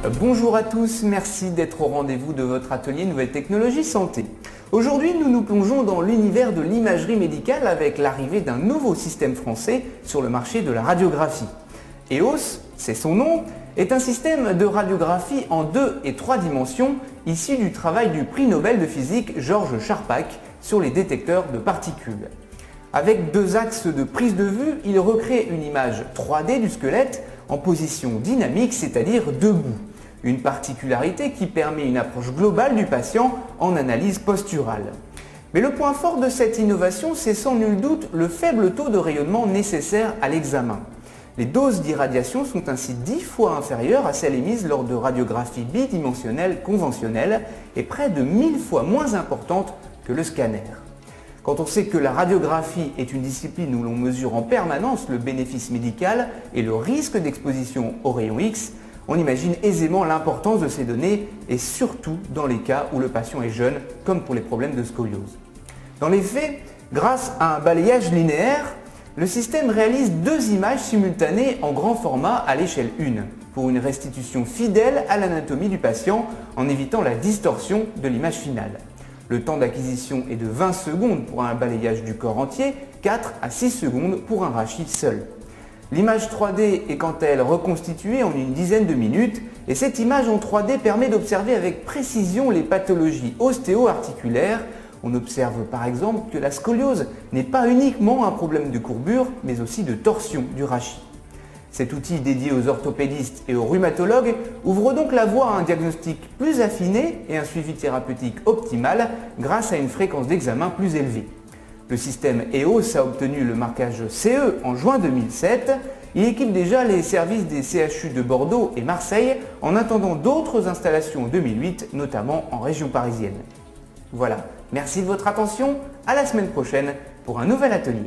Bonjour à tous, merci d'être au rendez-vous de votre atelier Nouvelles Technologies Santé. Aujourd'hui, nous nous plongeons dans l'univers de l'imagerie médicale avec l'arrivée d'un nouveau système français sur le marché de la radiographie. EOS, c'est son nom, est un système de radiographie en 2 et 3 dimensions issu du travail du prix Nobel de physique Georges Charpak sur les détecteurs de particules. Avec 2 axes de prise de vue, il recrée une image 3D du squelette en position dynamique, c'est-à-dire debout. Une particularité qui permet une approche globale du patient en analyse posturale. Mais le point fort de cette innovation, c'est sans nul doute le faible taux de rayonnement nécessaire à l'examen. Les doses d'irradiation sont ainsi 10 fois inférieures à celles émises lors de radiographie bidimensionnelle conventionnelle et près de 1000 fois moins importantes que le scanner. Quand on sait que la radiographie est une discipline où l'on mesure en permanence le bénéfice médical et le risque d'exposition aux rayons X, on imagine aisément l'importance de ces données et surtout dans les cas où le patient est jeune, comme pour les problèmes de scoliose. Dans les faits, grâce à un balayage linéaire, le système réalise 2 images simultanées en grand format à l'échelle 1 pour une restitution fidèle à l'anatomie du patient en évitant la distorsion de l'image finale. Le temps d'acquisition est de 20 secondes pour un balayage du corps entier, 4 à 6 secondes pour un rachis seul. L'image 3D est quant à elle reconstituée en une dizaine de minutes et cette image en 3D permet d'observer avec précision les pathologies ostéo-articulaires. On observe par exemple que la scoliose n'est pas uniquement un problème de courbure mais aussi de torsion du rachis. Cet outil dédié aux orthopédistes et aux rhumatologues ouvre donc la voie à un diagnostic plus affiné et un suivi thérapeutique optimal grâce à une fréquence d'examen plus élevée. Le système EOS a obtenu le marquage CE en juin 2007. Il équipe déjà les services des CHU de Bordeaux et Marseille en attendant d'autres installations en 2008, notamment en région parisienne. Voilà, merci de votre attention, à la semaine prochaine pour un nouvel atelier.